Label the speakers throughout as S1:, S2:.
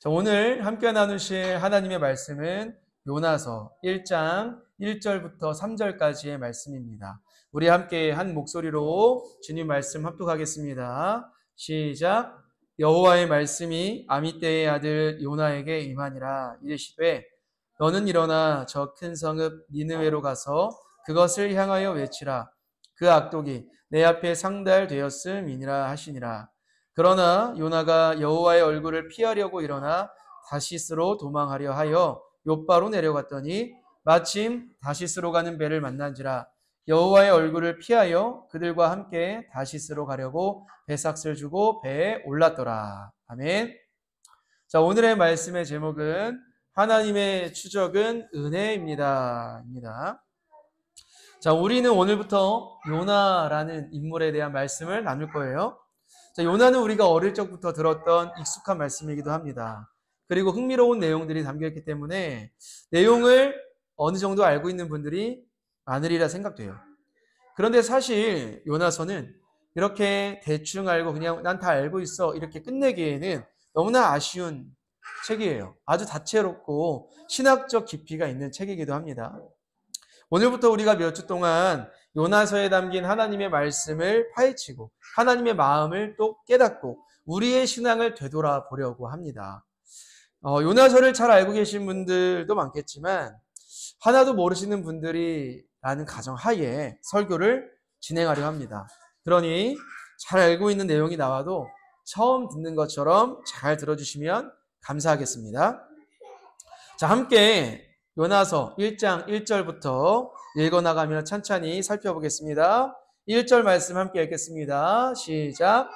S1: 자, 오늘 함께 나누실 하나님의 말씀은 요나서 1장 1절부터 3절까지의 말씀입니다. 우리 함께 한 목소리로 주님 말씀 합독하겠습니다. 시작. 여호와의 말씀이 아미떼의 아들 요나에게 임하니라. 이르시되 너는 일어나 저 큰 성읍 니느웨로 가서 그것을 향하여 외치라. 그 악독이 내 앞에 상달되었음이니라 하시니라. 그러나 요나가 여호와의 얼굴을 피하려고 일어나 다시스로 도망하려 하여 욥바로 내려갔더니 마침 다시스로 가는 배를 만난지라. 여호와의 얼굴을 피하여 그들과 함께 다시스로 가려고 배삭을 주고 배에 올랐더라. 아멘. 자, 오늘의 말씀의 제목은 하나님의 추적은 은혜입니다. 자, 우리는 오늘부터 요나라는 인물에 대한 말씀을 나눌 거예요. 자, 요나는 우리가 어릴 적부터 들었던 익숙한 말씀이기도 합니다. 그리고 흥미로운 내용들이 담겨있기 때문에 내용을 어느 정도 알고 있는 분들이 많으리라 생각돼요. 그런데 사실 요나서는 이렇게 대충 알고 그냥 난 다 알고 있어 이렇게 끝내기에는 너무나 아쉬운 책이에요. 아주 다채롭고 신학적 깊이가 있는 책이기도 합니다. 오늘부터 우리가 몇 주 동안 요나서에 담긴 하나님의 말씀을 파헤치고 하나님의 마음을 또 깨닫고 우리의 신앙을 되돌아보려고 합니다. 요나서를 잘 알고 계신 분들도 많겠지만 하나도 모르시는 분들이라는 가정하에 설교를 진행하려 합니다. 그러니 잘 알고 있는 내용이 나와도 처음 듣는 것처럼 잘 들어주시면 감사하겠습니다. 자, 함께 요나서 1장 1절부터 읽어나가며 찬찬히 살펴보겠습니다. 1절 말씀 함께 읽겠습니다. 시작.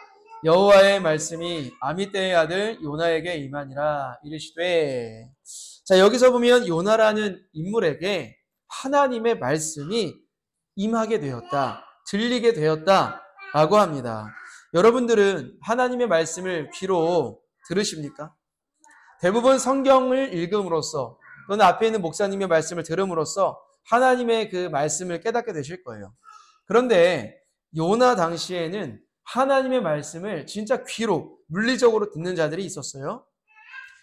S1: 여호와의 말씀이 아미떼의 아들 요나에게 임하니라. 이르시되. 자, 여기서 보면 요나라는 인물에게 하나님의 말씀이 임하게 되었다, 들리게 되었다 라고 합니다. 여러분들은 하나님의 말씀을 귀로 들으십니까? 대부분 성경을 읽음으로써 또는 앞에 있는 목사님의 말씀을 들음으로써 하나님의 그 말씀을 깨닫게 되실 거예요. 그런데 요나 당시에는 하나님의 말씀을 진짜 귀로 물리적으로 듣는 자들이 있었어요.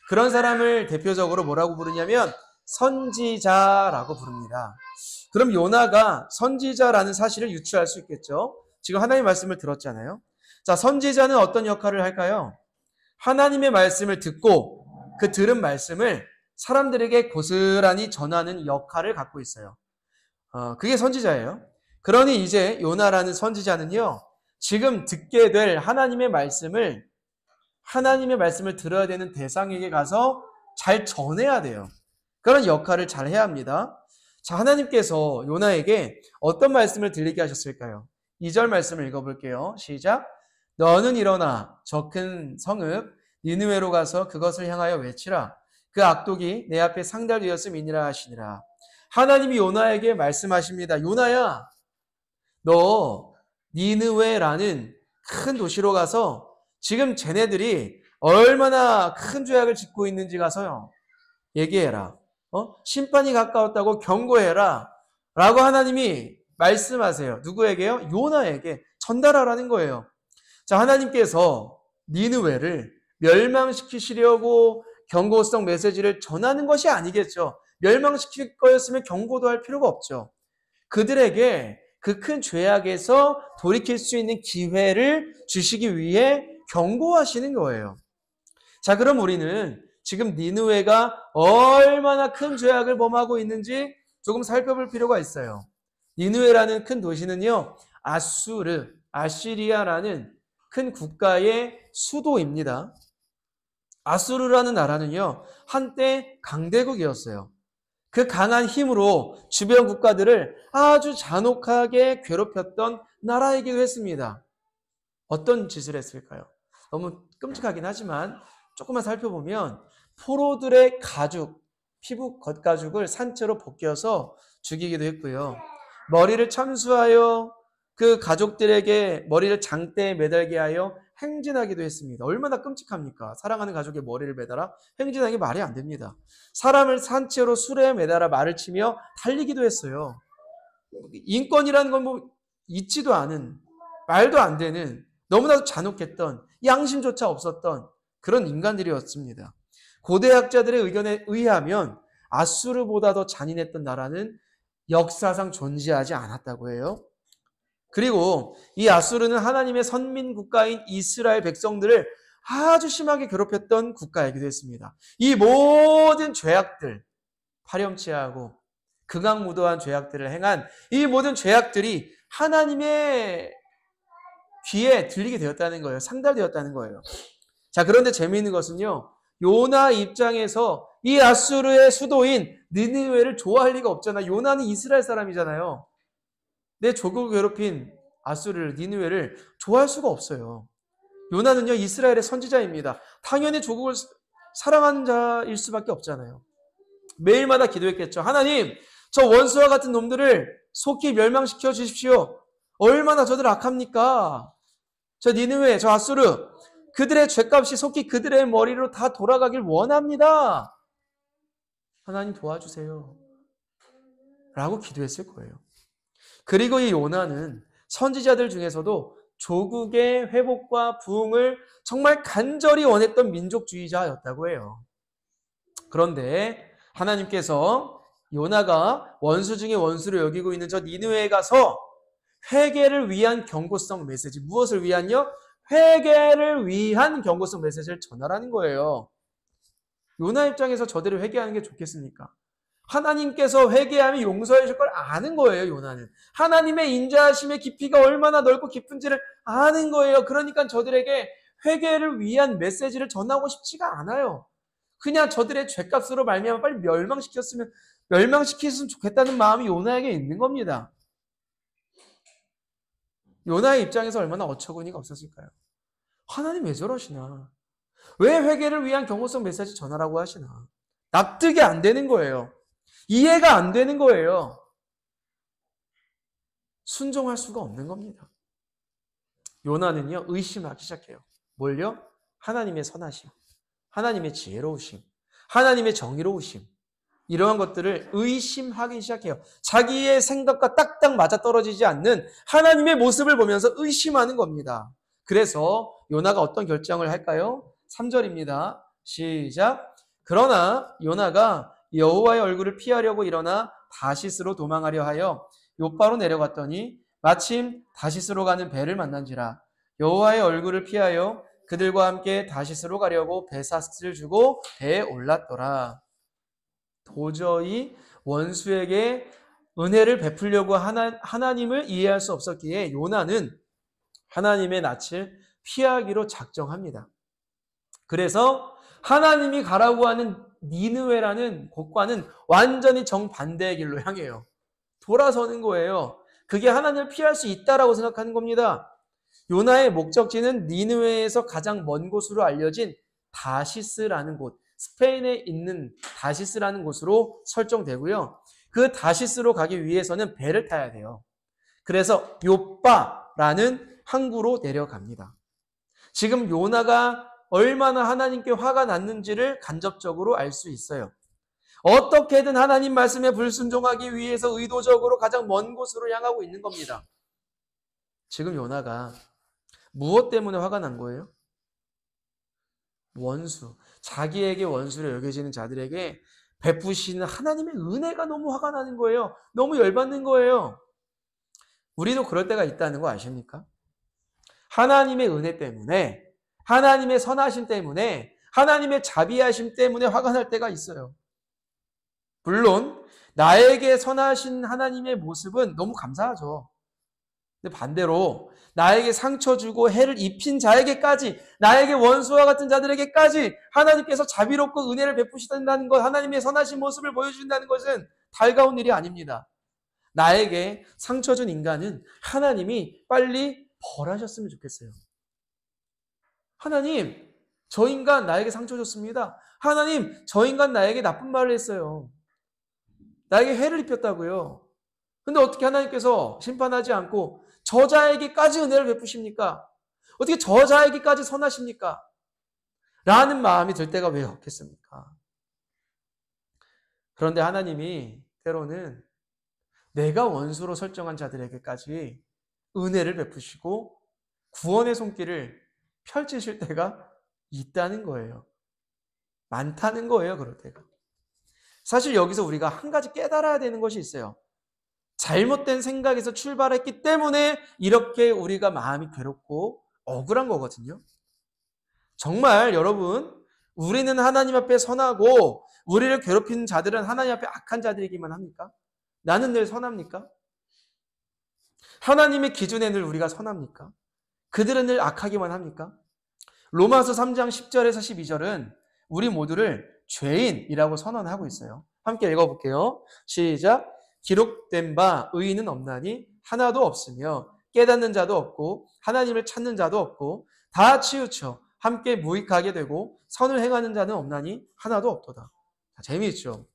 S1: 그런 사람을 대표적으로 뭐라고 부르냐면 선지자라고 부릅니다. 그럼 요나가 선지자라는 사실을 유추할 수 있겠죠. 지금 하나님의 말씀을 들었잖아요. 자, 선지자는 어떤 역할을 할까요? 하나님의 말씀을 듣고 그 들은 말씀을 사람들에게 고스란히 전하는 역할을 갖고 있어요. 그게 선지자예요. 그러니 이제 요나라는 선지자는요, 지금 듣게 될 하나님의 말씀을 들어야 되는 대상에게 가서 잘 전해야 돼요. 그런 역할을 잘 해야 합니다. 자, 하나님께서 요나에게 어떤 말씀을 들리게 하셨을까요? 2절 말씀을 읽어볼게요. 시작. 너는 일어나 저 큰 성읍 니느웨로 가서 그것을 향하여 외치라. 그 악독이 내 앞에 상달되었음이니라 하시니라. 하나님이 요나에게 말씀하십니다. 요나야, 너 니느웨라는 큰 도시로 가서 지금 쟤네들이 얼마나 큰 죄악을 짓고 있는지 가서요 얘기해라. 심판이 가까웠다고 경고해라 라고 하나님이 말씀하세요. 누구에게요? 요나에게 전달하라는 거예요. 자, 하나님께서 니느웨를 멸망시키시려고 경고성 메시지를 전하는 것이 아니겠죠. 멸망시킬 거였으면 경고도 할 필요가 없죠. 그들에게 그 큰 죄악에서 돌이킬 수 있는 기회를 주시기 위해 경고하시는 거예요. 자, 그럼 우리는 지금 니느웨가 얼마나 큰 죄악을 범하고 있는지 조금 살펴볼 필요가 있어요. 니느웨라는 큰 도시는요, 아시리아라는 큰 국가의 수도입니다. 아수르라는 나라는요, 한때 강대국이었어요. 그 강한 힘으로 주변 국가들을 아주 잔혹하게 괴롭혔던 나라이기도 했습니다. 어떤 짓을 했을까요? 너무 끔찍하긴 하지만 조금만 살펴보면 포로들의 가죽, 피부 겉가죽을 산채로 벗겨서 죽이기도 했고요. 머리를 참수하여 그 가족들에게 머리를 장대에 매달게 하여 행진하기도 했습니다. 얼마나 끔찍합니까? 사랑하는 가족의 머리를 매달아 행진하는 게 말이 안 됩니다. 사람을 산채로 수레에 매달아 말을 치며 달리기도 했어요. 인권이라는 건 뭐 있지도 않은, 말도 안 되는, 너무나도 잔혹했던, 양심조차 없었던 그런 인간들이었습니다. 고대학자들의 의견에 의하면 아수르보다 더 잔인했던 나라는 역사상 존재하지 않았다고 해요. 그리고 이 아수르는 하나님의 선민 국가인 이스라엘 백성들을 아주 심하게 괴롭혔던 국가이기도 했습니다. 이 모든 죄악들, 파렴치하고 극악무도한 죄악들을 행한 이 모든 죄악들이 하나님의 귀에 들리게 되었다는 거예요. 상달되었다는 거예요. 자, 그런데 재미있는 것은요. 요나 입장에서 이 아수르의 수도인 니느웨를 좋아할 리가 없잖아. 요나는 이스라엘 사람이잖아요. 내 조국을 괴롭힌 아수르를, 니느웨를 좋아할 수가 없어요. 요나는요, 이스라엘의 선지자입니다. 당연히 조국을 사랑하는 자일 수밖에 없잖아요. 매일마다 기도했겠죠. 하나님, 저 원수와 같은 놈들을 속히 멸망시켜 주십시오. 얼마나 저들 악합니까? 저 니느웨, 저 아수르, 그들의 죄값이 속히 그들의 머리로 다 돌아가길 원합니다. 하나님 도와주세요. 라고 기도했을 거예요. 그리고 이 요나는 선지자들 중에서도 조국의 회복과 부흥을 정말 간절히 원했던 민족주의자였다고 해요. 그런데 하나님께서 요나가 원수 중에 원수를 여기고 있는 저 니느웨에 가서 회개를 위한 경고성 메시지, 무엇을 위한요? 회개를 위한 경고성 메시지를 전하라는 거예요. 요나 입장에서 저들을 회개하는 게 좋겠습니까? 하나님께서 회개하면 용서해 줄 걸 아는 거예요, 요나는. 하나님의 인자하심의 깊이가 얼마나 넓고 깊은지를 아는 거예요. 그러니까 저들에게 회개를 위한 메시지를 전하고 싶지가 않아요. 그냥 저들의 죄값으로 말미암아 빨리 멸망시켰으면 좋겠다는 마음이 요나에게 있는 겁니다. 요나의 입장에서 얼마나 어처구니가 없었을까요? 하나님 왜 저러시나? 왜 회개를 위한 경고성 메시지 전하라고 하시나? 납득이 안 되는 거예요. 이해가 안 되는 거예요. 순종할 수가 없는 겁니다. 요나는요, 의심하기 시작해요. 뭘요? 하나님의 선하심, 하나님의 지혜로우심, 하나님의 정의로우심, 이러한 것들을 의심하기 시작해요. 자기의 생각과 딱딱 맞아떨어지지 않는 하나님의 모습을 보면서 의심하는 겁니다. 그래서 요나가 어떤 결정을 할까요? 3절입니다. 시작. 그러나 요나가 여호와의 얼굴을 피하려고 일어나 다시스로 도망하려 하여 요바로 내려갔더니 마침 다시스로 가는 배를 만난지라. 여호와의 얼굴을 피하여 그들과 함께 다시스로 가려고 배삭을 주고 배에 올랐더라. 도저히 원수에게 은혜를 베풀려고 하나님을 이해할 수 없었기에 요나는 하나님의 낯을 피하기로 작정합니다. 그래서 하나님이 가라고 하는 니느웨라는 곳과는 완전히 정반대의 길로 향해요. 돌아서는 거예요. 그게 하나님을 피할 수 있다라고 생각하는 겁니다. 요나의 목적지는 니느웨에서 가장 먼 곳으로 알려진 다시스라는 곳, 스페인에 있는 다시스라는 곳으로 설정되고요. 그 다시스로 가기 위해서는 배를 타야 돼요. 그래서 요빠라는 항구로 내려갑니다. 지금 요나가 얼마나 하나님께 화가 났는지를 간접적으로 알 수 있어요. 어떻게든 하나님 말씀에 불순종하기 위해서 의도적으로 가장 먼 곳으로 향하고 있는 겁니다. 지금 요나가 무엇 때문에 화가 난 거예요? 원수, 자기에게 원수로 여겨지는 자들에게 베푸시는 하나님의 은혜가 너무 화가 나는 거예요. 너무 열받는 거예요. 우리도 그럴 때가 있다는 거 아십니까? 하나님의 은혜 때문에, 하나님의 선하심 때문에, 하나님의 자비하심 때문에 화가 날 때가 있어요. 물론 나에게 선하신 하나님의 모습은 너무 감사하죠. 근데 반대로 나에게 상처 주고 해를 입힌 자에게까지, 나에게 원수와 같은 자들에게까지 하나님께서 자비롭고 은혜를 베푸신다는 것, 하나님의 선하신 모습을 보여준다는 것은 달가운 일이 아닙니다. 나에게 상처 준 인간은 하나님이 빨리 벌하셨으면 좋겠어요. 하나님, 저 인간 나에게 상처 줬습니다. 하나님, 저 인간 나에게 나쁜 말을 했어요. 나에게 해를 입혔다고요. 근데 어떻게 하나님께서 심판하지 않고 저자에게까지 은혜를 베푸십니까? 어떻게 저자에게까지 선하십니까? 라는 마음이 들 때가 왜 없겠습니까? 그런데 하나님이 때로는 내가 원수로 설정한 자들에게까지 은혜를 베푸시고 구원의 손길을 펼치실 때가 있다는 거예요. 많다는 거예요, 그럴 때가. 사실 여기서 우리가 한 가지 깨달아야 되는 것이 있어요. 잘못된 생각에서 출발했기 때문에 이렇게 우리가 마음이 괴롭고 억울한 거거든요. 정말 여러분, 우리는 하나님 앞에 선하고 우리를 괴롭히는 자들은 하나님 앞에 악한 자들이기만 합니까? 나는 늘 선합니까? 하나님의 기준에 늘 우리가 선합니까? 그들은 늘 악하기만 합니까? 로마서 3장 10절에서 12절은 우리 모두를 죄인이라고 선언하고 있어요. 함께 읽어볼게요. 시작. 기록된 바 의인은 없나니 하나도 없으며 깨닫는 자도 없고 하나님을 찾는 자도 없고 다 치우쳐 함께 무익하게 되고 선을 행하는 자는 없나니 하나도 없도다. 재미있죠?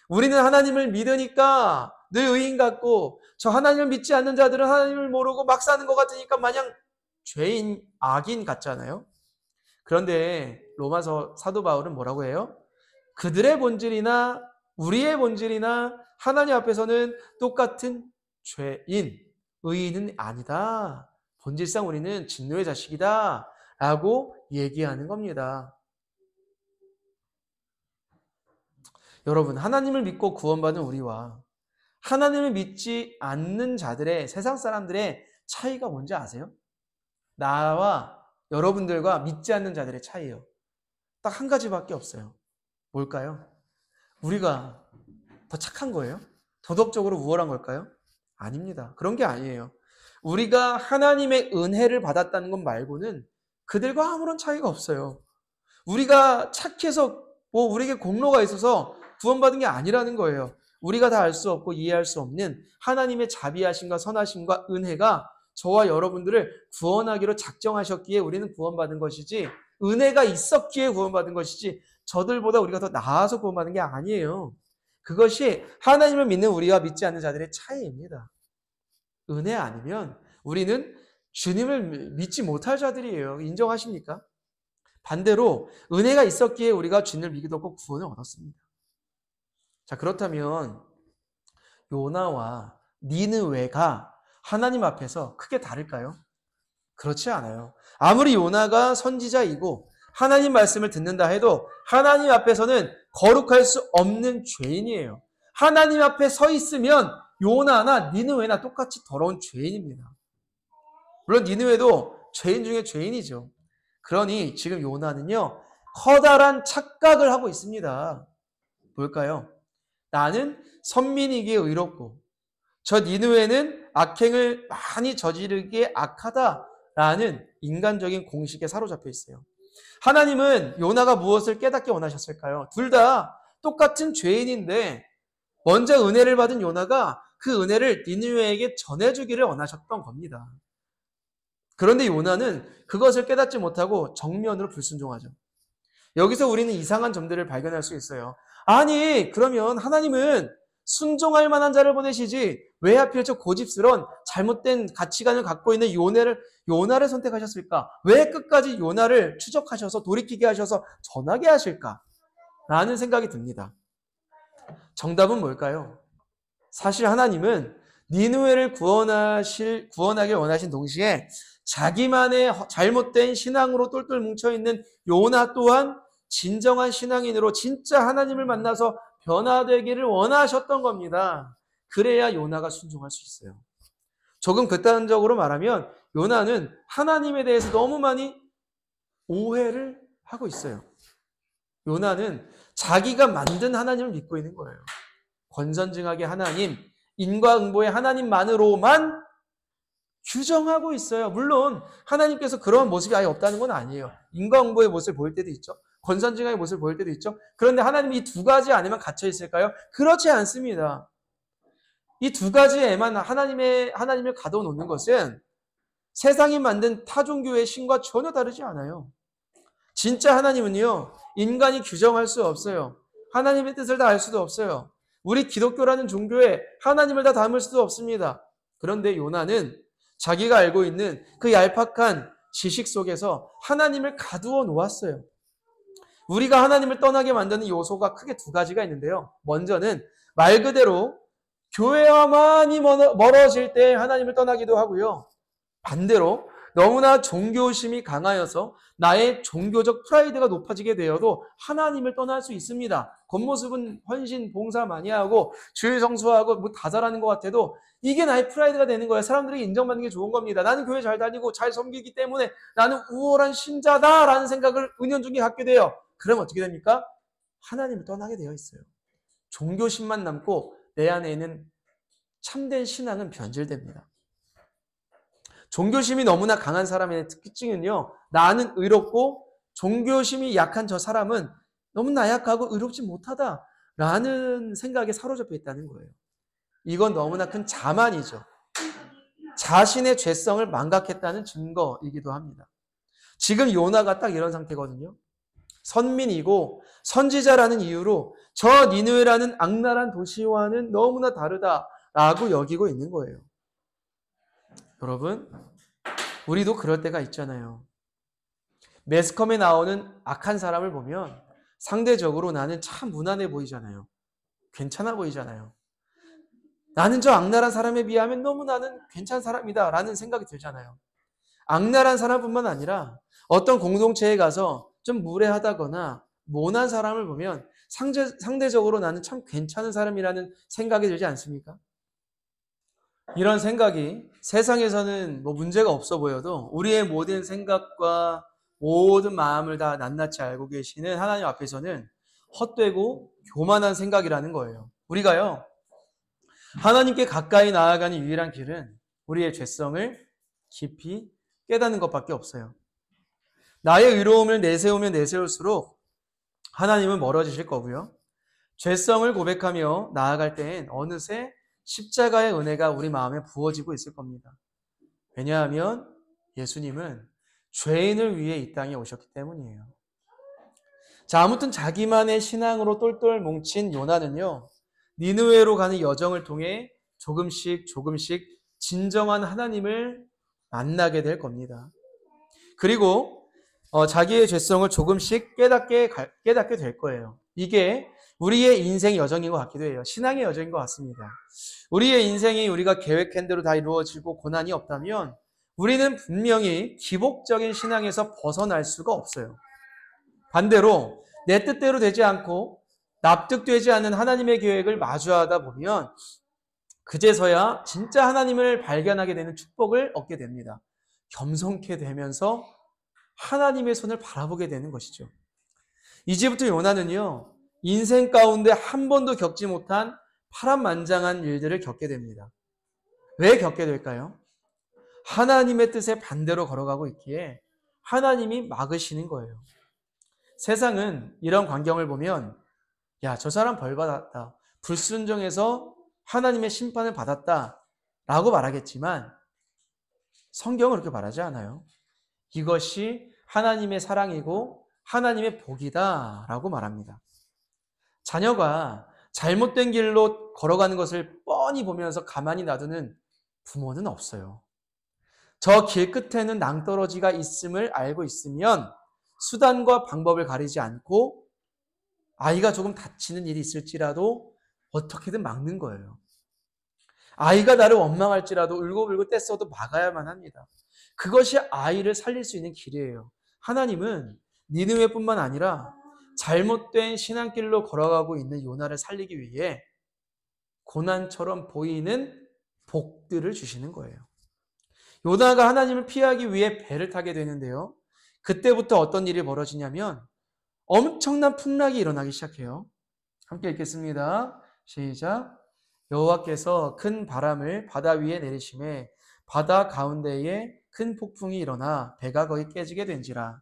S1: 우리는 하나님을 믿으니까 늘 의인 같고 저 하나님을 믿지 않는 자들은 하나님을 모르고 막 사는 것 같으니까 마냥 죄인, 악인 같잖아요. 그런데 로마서 사도 바울은 뭐라고 해요? 그들의 본질이나 우리의 본질이나 하나님 앞에서는 똑같은 죄인, 의인은 아니다. 본질상 우리는 진노의 자식이다 라고 얘기하는 겁니다. 여러분, 하나님을 믿고 구원받은 우리와 하나님을 믿지 않는 자들의, 세상 사람들의 차이가 뭔지 아세요? 나와 여러분들과 믿지 않는 자들의 차이예요. 딱 한 가지밖에 없어요. 뭘까요? 우리가 더 착한 거예요? 도덕적으로 우월한 걸까요? 아닙니다. 그런 게 아니에요. 우리가 하나님의 은혜를 받았다는 것 말고는 그들과 아무런 차이가 없어요. 우리가 착해서 우리에게 공로가 있어서 구원받은 게 아니라는 거예요. 우리가 다 알 수 없고 이해할 수 없는 하나님의 자비하심과 선하심과 은혜가 저와 여러분들을 구원하기로 작정하셨기에 우리는 구원받은 것이지, 은혜가 있었기에 구원받은 것이지 저들보다 우리가 더 나아서 구원받은 게 아니에요. 그것이 하나님을 믿는 우리와 믿지 않는 자들의 차이입니다. 은혜 아니면 우리는 주님을 믿지 못할 자들이에요. 인정하십니까? 반대로 은혜가 있었기에 우리가 주님을 믿기도 하고 구원을 얻었습니다. 자, 그렇다면 요나와 니느웨가 하나님 앞에서 크게 다를까요? 그렇지 않아요. 아무리 요나가 선지자이고 하나님 말씀을 듣는다 해도 하나님 앞에서는 거룩할 수 없는 죄인이에요. 하나님 앞에 서 있으면 요나나 니느웨나 똑같이 더러운 죄인입니다. 물론 니느웨도 죄인 중에 죄인이죠. 그러니 지금 요나는요, 커다란 착각을 하고 있습니다. 뭘까요? 나는 선민이기에 의롭고 저 니느웨는 악행을 많이 저지르기에 악하다라는 인간적인 공식에 사로잡혀 있어요. 하나님은 요나가 무엇을 깨닫게 원하셨을까요? 둘 다 똑같은 죄인인데 먼저 은혜를 받은 요나가 그 은혜를 니느웨에게 전해주기를 원하셨던 겁니다. 그런데 요나는 그것을 깨닫지 못하고 정면으로 불순종하죠. 여기서 우리는 이상한 점들을 발견할 수 있어요. 아니, 그러면 하나님은 순종할 만한 자를 보내시지 왜 하필 저 고집스러운 잘못된 가치관을 갖고 있는 요나를 선택하셨을까? 왜 끝까지 요나를 추적하셔서 돌이키게 하셔서 전하게 하실까? 라는 생각이 듭니다. 정답은 뭘까요? 사실 하나님은 니느웨를 구원하길 원하신 동시에 자기만의 잘못된 신앙으로 똘똘 뭉쳐있는 요나 또한 진정한 신앙인으로 진짜 하나님을 만나서 변화되기를 원하셨던 겁니다. 그래야 요나가 순종할 수 있어요. 조금 극단적으로 말하면 요나는 하나님에 대해서 너무 많이 오해를 하고 있어요. 요나는 자기가 만든 하나님을 믿고 있는 거예요. 권선징악의 하나님, 인과응보의 하나님만으로만 규정하고 있어요. 물론 하나님께서 그런 모습이 아예 없다는 건 아니에요. 인과응보의 모습을 보일 때도 있죠. 권선징악의 모습을 보일 때도 있죠. 그런데 하나님이 이 두 가지 안에만 갇혀 있을까요? 그렇지 않습니다. 이 두 가지에만 하나님을 가둬놓는 것은 세상이 만든 타종교의 신과 전혀 다르지 않아요. 진짜 하나님은요, 인간이 규정할 수 없어요. 하나님의 뜻을 다 알 수도 없어요. 우리 기독교라는 종교에 하나님을 다 담을 수도 없습니다. 그런데 요나는 자기가 알고 있는 그 얄팍한 지식 속에서 하나님을 가두어 놓았어요. 우리가 하나님을 떠나게 만드는 요소가 크게 두 가지가 있는데요. 먼저는 말 그대로 교회와 많이 멀어질 때 하나님을 떠나기도 하고요. 반대로 너무나 종교심이 강하여서 나의 종교적 프라이드가 높아지게 되어도 하나님을 떠날 수 있습니다. 겉모습은 헌신, 봉사 많이 하고 주일 성수하고 뭐 다 잘하는 것 같아도 이게 나의 프라이드가 되는 거예요. 사람들에게 인정받는 게 좋은 겁니다. 나는 교회 잘 다니고 잘 섬기기 때문에 나는 우월한 신자다라는 생각을 은연중에 갖게 돼요. 그럼 어떻게 됩니까? 하나님을 떠나게 되어 있어요. 종교심만 남고 내 안에 있는 참된 신앙은 변질됩니다. 종교심이 너무나 강한 사람의 특징은요, 나는 의롭고 종교심이 약한 저 사람은 너무 나약하고 의롭지 못하다라는 생각에 사로잡혀 있다는 거예요. 이건 너무나 큰 자만이죠. 자신의 죄성을 망각했다는 증거이기도 합니다. 지금 요나가 딱 이런 상태거든요. 선민이고 선지자라는 이유로 저 니느웨라는 악랄한 도시와는 너무나 다르다라고 여기고 있는 거예요. 여러분, 우리도 그럴 때가 있잖아요. 매스컴에 나오는 악한 사람을 보면 상대적으로 나는 참 무난해 보이잖아요. 괜찮아 보이잖아요. 나는 저 악랄한 사람에 비하면 너무 나는 괜찮은 사람이다 라는 생각이 들잖아요. 악랄한 사람뿐만 아니라 어떤 공동체에 가서 좀 무례하다거나 모난 사람을 보면 상대적으로 나는 참 괜찮은 사람이라는 생각이 들지 않습니까? 이런 생각이 세상에서는 뭐 문제가 없어 보여도 우리의 모든 생각과 모든 마음을 다 낱낱이 알고 계시는 하나님 앞에서는 헛되고 교만한 생각이라는 거예요. 우리가요, 하나님께 가까이 나아가는 유일한 길은 우리의 죄성을 깊이 깨닫는 것밖에 없어요. 나의 의로움을 내세우면 내세울수록 하나님은 멀어지실 거고요. 죄성을 고백하며 나아갈 때엔 어느새 십자가의 은혜가 우리 마음에 부어지고 있을 겁니다. 왜냐하면 예수님은 죄인을 위해 이 땅에 오셨기 때문이에요. 자, 아무튼 자기만의 신앙으로 똘똘 뭉친 요나는요, 니느웨로 가는 여정을 통해 조금씩 진정한 하나님을 만나게 될 겁니다. 그리고 자기의 죄성을 조금씩 깨닫게 될 거예요. 이게 우리의 인생 여정인 것 같기도 해요. 신앙의 여정인 것 같습니다. 우리의 인생이 우리가 계획한 대로 다 이루어지고 고난이 없다면 우리는 분명히 기복적인 신앙에서 벗어날 수가 없어요. 반대로 내 뜻대로 되지 않고 납득되지 않는 하나님의 계획을 마주하다 보면 그제서야 진짜 하나님을 발견하게 되는 축복을 얻게 됩니다. 겸손케 되면서 하나님의 손을 바라보게 되는 것이죠. 이제부터 요나는요, 인생 가운데 한 번도 겪지 못한 파란만장한 일들을 겪게 됩니다. 왜 겪게 될까요? 하나님의 뜻에 반대로 걸어가고 있기에 하나님이 막으시는 거예요. 세상은 이런 광경을 보면 야, 저 사람 벌 받았다. 불순종해서 하나님의 심판을 받았다. 라고 말하겠지만 성경은 그렇게 말하지 않아요. 이것이 하나님의 사랑이고 하나님의 복이다. 라고 말합니다. 자녀가 잘못된 길로 걸어가는 것을 뻔히 보면서 가만히 놔두는 부모는 없어요. 저 길 끝에는 낭떠러지가 있음을 알고 있으면 수단과 방법을 가리지 않고 아이가 조금 다치는 일이 있을지라도 어떻게든 막는 거예요. 아이가 나를 원망할지라도 울고불고 떼써도 막아야만 합니다. 그것이 아이를 살릴 수 있는 길이에요. 하나님은 니느웨뿐만 아니라 잘못된 신앙길로 걸어가고 있는 요나를 살리기 위해 고난처럼 보이는 복들을 주시는 거예요. 요나가 하나님을 피하기 위해 배를 타게 되는데요. 그때부터 어떤 일이 벌어지냐면 엄청난 풍랑이 일어나기 시작해요. 함께 읽겠습니다. 시작. 여호와께서 큰 바람을 바다 위에 내리심에 바다 가운데에 큰 폭풍이 일어나 배가 거의 깨지게 된지라.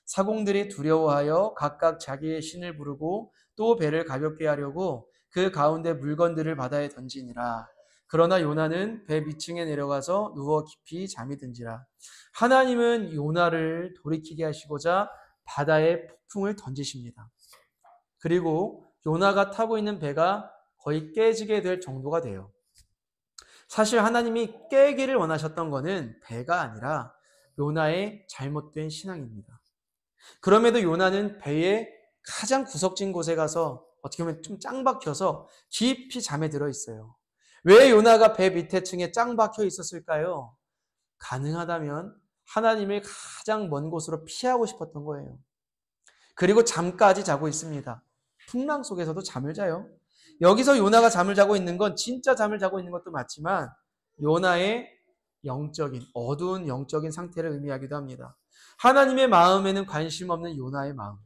S1: 사공들이 두려워하여 각각 자기의 신을 부르고 또 배를 가볍게 하려고 그 가운데 물건들을 바다에 던지니라. 그러나 요나는 배 밑층에 내려가서 누워 깊이 잠이 든지라. 하나님은 요나를 돌이키게 하시고자 바다에 폭풍을 던지십니다. 그리고 요나가 타고 있는 배가 거의 깨지게 될 정도가 돼요. 사실 하나님이 깨기를 원하셨던 것은 배가 아니라 요나의 잘못된 신앙입니다. 그럼에도 요나는 배의 가장 구석진 곳에 가서 어떻게 보면 좀 짱 박혀서 깊이 잠에 들어 있어요. 왜 요나가 배 밑에 층에 짱 박혀 있었을까요? 가능하다면 하나님을 가장 먼 곳으로 피하고 싶었던 거예요. 그리고 잠까지 자고 있습니다. 풍랑 속에서도 잠을 자요. 여기서 요나가 잠을 자고 있는 건 진짜 잠을 자고 있는 것도 맞지만 요나의 영적인 어두운 영적인 상태를 의미하기도 합니다. 하나님의 마음에는 관심 없는 요나의 마음,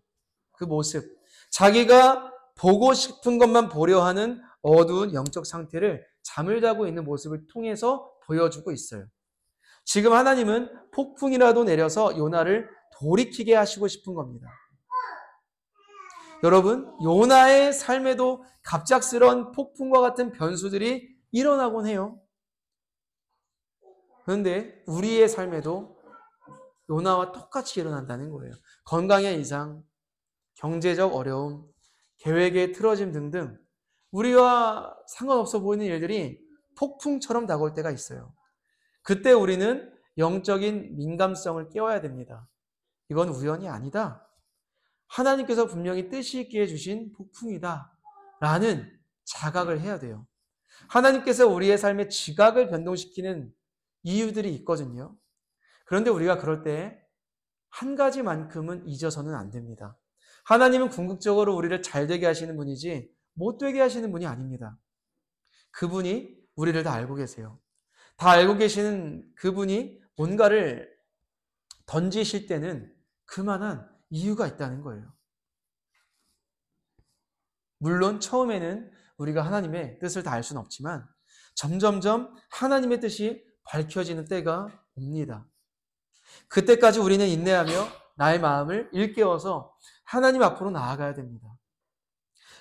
S1: 그 모습, 자기가 보고 싶은 것만 보려 하는 어두운 영적 상태를 잠을 자고 있는 모습을 통해서 보여주고 있어요. 지금 하나님은 폭풍이라도 내려서 요나를 돌이키게 하시고 싶은 겁니다. 여러분, 요나의 삶에도 갑작스러운 폭풍과 같은 변수들이 일어나곤 해요. 그런데 우리의 삶에도 요나와 똑같이 일어난다는 거예요. 건강의 이상, 경제적 어려움, 계획의 틀어짐 등등 우리와 상관없어 보이는 일들이 폭풍처럼 다가올 때가 있어요. 그때 우리는 영적인 민감성을 깨워야 됩니다. 이건 우연이 아니다. 하나님께서 분명히 뜻이 있게 해주신 폭풍이다. 라는 자각을 해야 돼요. 하나님께서 우리의 삶의 지각을 변동시키는 이유들이 있거든요. 그런데 우리가 그럴 때 한 가지만큼은 잊어서는 안 됩니다. 하나님은 궁극적으로 우리를 잘 되게 하시는 분이지 못 되게 하시는 분이 아닙니다. 그분이 우리를 다 알고 계세요. 다 알고 계시는 그분이 뭔가를 던지실 때는 그만한 이유가 있다는 거예요. 물론 처음에는 우리가 하나님의 뜻을 다 알 수는 없지만 점점점 하나님의 뜻이 밝혀지는 때가 옵니다. 그때까지 우리는 인내하며 나의 마음을 일깨워서 하나님 앞으로 나아가야 됩니다.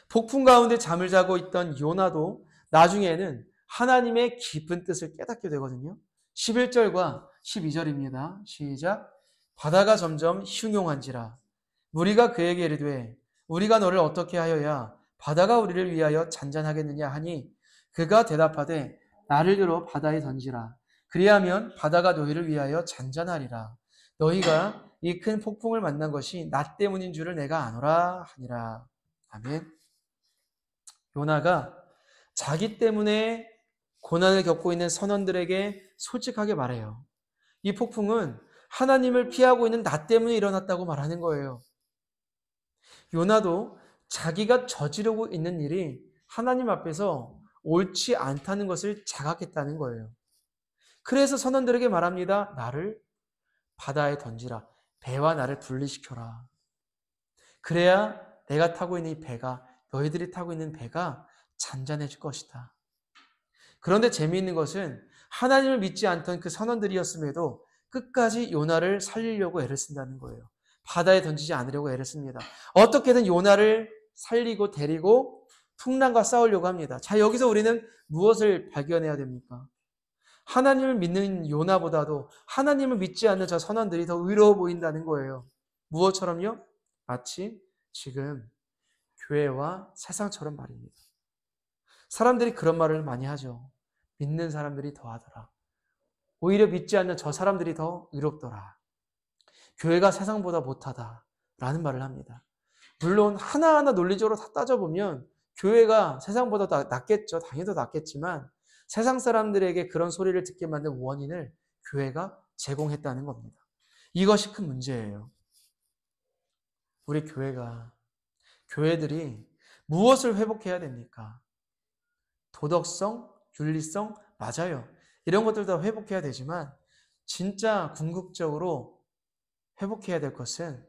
S1: 폭풍 가운데 잠을 자고 있던 요나도 나중에는 하나님의 깊은 뜻을 깨닫게 되거든요. 11절과 12절입니다. 시작. 바다가 점점 흉용한지라 무리가 그에게 이르되 우리가 너를 어떻게 하여야 바다가 우리를 위하여 잔잔하겠느냐 하니 그가 대답하되 나를 들어 바다에 던지라. 그리하면 바다가 너희를 위하여 잔잔하리라. 너희가 이 큰 폭풍을 만난 것이 나 때문인 줄을 내가 아노라 하니라. 아멘. 요나가 자기 때문에 고난을 겪고 있는 선원들에게 솔직하게 말해요. 이 폭풍은 하나님을 피하고 있는 나 때문에 일어났다고 말하는 거예요. 요나도 자기가 저지르고 있는 일이 하나님 앞에서 옳지 않다는 것을 자각했다는 거예요. 그래서 선원들에게 말합니다. 나를 바다에 던지라. 배와 나를 분리시켜라. 그래야 내가 타고 있는 이 배가, 너희들이 타고 있는 배가 잔잔해질 것이다. 그런데 재미있는 것은 하나님을 믿지 않던 그 선원들이었음에도 끝까지 요나를 살리려고 애를 쓴다는 거예요. 바다에 던지지 않으려고 애를 씁니다. 어떻게든 요나를 살리고 데리고 풍랑과 싸우려고 합니다. 자, 여기서 우리는 무엇을 발견해야 됩니까? 하나님을 믿는 요나보다도 하나님을 믿지 않는 저 선원들이 더 의로워 보인다는 거예요. 무엇처럼요? 마치 지금 교회와 세상처럼 말입니다. 사람들이 그런 말을 많이 하죠. 믿는 사람들이 더하더라. 오히려 믿지 않는 저 사람들이 더 의롭더라. 교회가 세상보다 못하다. 라는 말을 합니다. 물론 하나하나 논리적으로 다 따져보면 교회가 세상보다 더 낫겠죠. 당연히 더 낫겠지만 세상 사람들에게 그런 소리를 듣게 만든 원인을 교회가 제공했다는 겁니다. 이것이 큰 문제예요. 우리 교회들이 무엇을 회복해야 됩니까? 도덕성, 윤리성, 맞아요. 이런 것들 다 회복해야 되지만 진짜 궁극적으로 회복해야 될 것은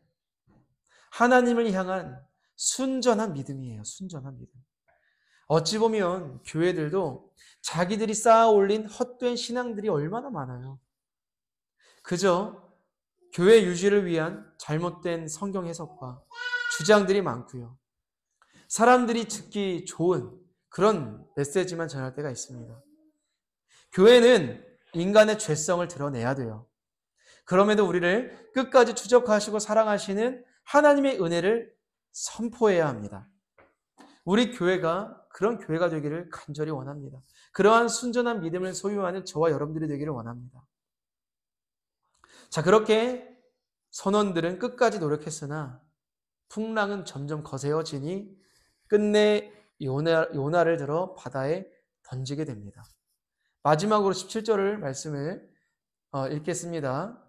S1: 하나님을 향한 순전한 믿음이에요. 순전한 믿음. 어찌 보면 교회들도 자기들이 쌓아 올린 헛된 신앙들이 얼마나 많아요. 그저 교회 유지를 위한 잘못된 성경 해석과 주장들이 많고요. 사람들이 듣기 좋은 그런 메시지만 전할 때가 있습니다. 교회는 인간의 죄성을 드러내야 돼요. 그럼에도 우리를 끝까지 추적하시고 사랑하시는 하나님의 은혜를 선포해야 합니다. 우리 교회가 그런 교회가 되기를 간절히 원합니다. 그러한 순전한 믿음을 소유하는 저와 여러분들이 되기를 원합니다. 자, 그렇게 선원들은 끝까지 노력했으나 풍랑은 점점 거세어지니 끝내 요나를 들어 바다에 던지게 됩니다. 마지막으로 17절을 말씀을 읽겠습니다.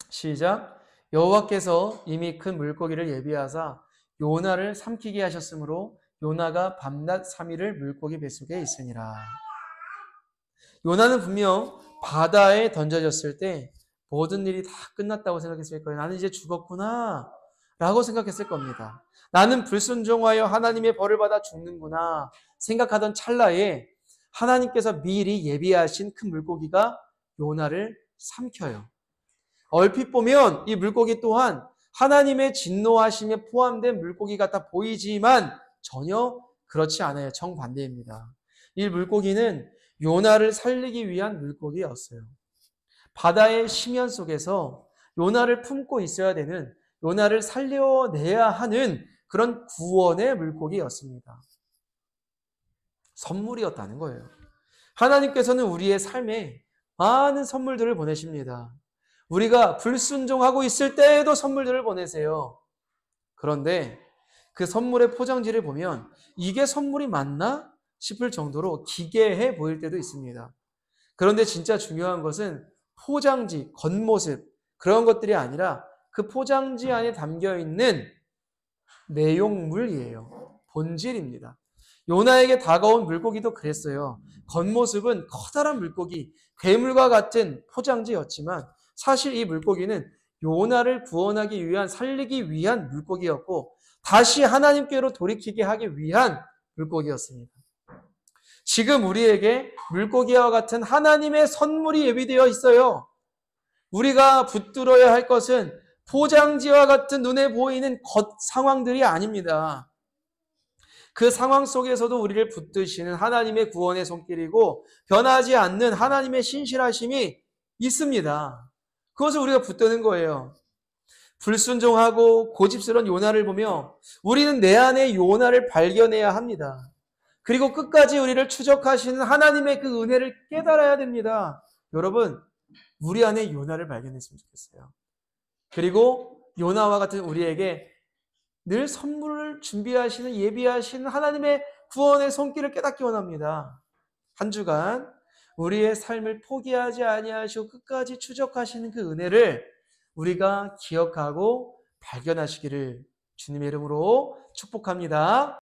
S1: 시작. 여호와께서 이미 큰 물고기를 예비하사 요나를 삼키게 하셨으므로 요나가 밤낮 3일을 물고기 뱃속에 있으니라. 요나는 분명 바다에 던져졌을 때 모든 일이 다 끝났다고 생각했을 거예요. 나는 이제 죽었구나 라고 생각했을 겁니다. 나는 불순종하여 하나님의 벌을 받아 죽는구나 생각하던 찰나에 하나님께서 미리 예비하신 큰 물고기가 요나를 삼켜요. 얼핏 보면 이 물고기 또한 하나님의 진노하심에 포함된 물고기 같아 보이지만 전혀 그렇지 않아요. 정반대입니다. 이 물고기는 요나를 살리기 위한 물고기였어요. 바다의 심연 속에서 요나를 품고 있어야 되는, 요나를 살려내야 하는 그런 구원의 물고기였습니다. 선물이었다는 거예요. 하나님께서는 우리의 삶에 많은 선물들을 보내십니다. 우리가 불순종하고 있을 때에도 선물들을 보내세요. 그런데 그 선물의 포장지를 보면 이게 선물이 맞나 싶을 정도로 기괴해 보일 때도 있습니다. 그런데 진짜 중요한 것은 포장지, 겉모습 그런 것들이 아니라 그 포장지 안에 담겨있는 내용물이에요. 본질입니다. 요나에게 다가온 물고기도 그랬어요. 겉모습은 커다란 물고기, 괴물과 같은 포장지였지만 사실 이 물고기는 요나를 구원하기 위한, 살리기 위한 물고기였고 다시 하나님께로 돌이키게 하기 위한 물고기였습니다. 지금 우리에게 물고기와 같은 하나님의 선물이 예비되어 있어요. 우리가 붙들어야 할 것은 포장지와 같은 눈에 보이는 겉 상황들이 아닙니다. 그 상황 속에서도 우리를 붙드시는 하나님의 구원의 손길이고 변하지 않는 하나님의 신실하심이 있습니다. 그것을 우리가 붙드는 거예요. 불순종하고 고집스러운 요나를 보며 우리는 내 안에 요나를 발견해야 합니다. 그리고 끝까지 우리를 추적하시는 하나님의 그 은혜를 깨달아야 됩니다. 여러분, 우리 안에 요나를 발견했으면 좋겠어요. 그리고 요나와 같은 우리에게 늘 선물을 준비하시는, 예비하시는 하나님의 구원의 손길을 깨닫기 원합니다. 한 주간 우리의 삶을 포기하지 아니하시고 끝까지 추적하시는 그 은혜를 우리가 기억하고 발견하시기를 주님의 이름으로 축복합니다.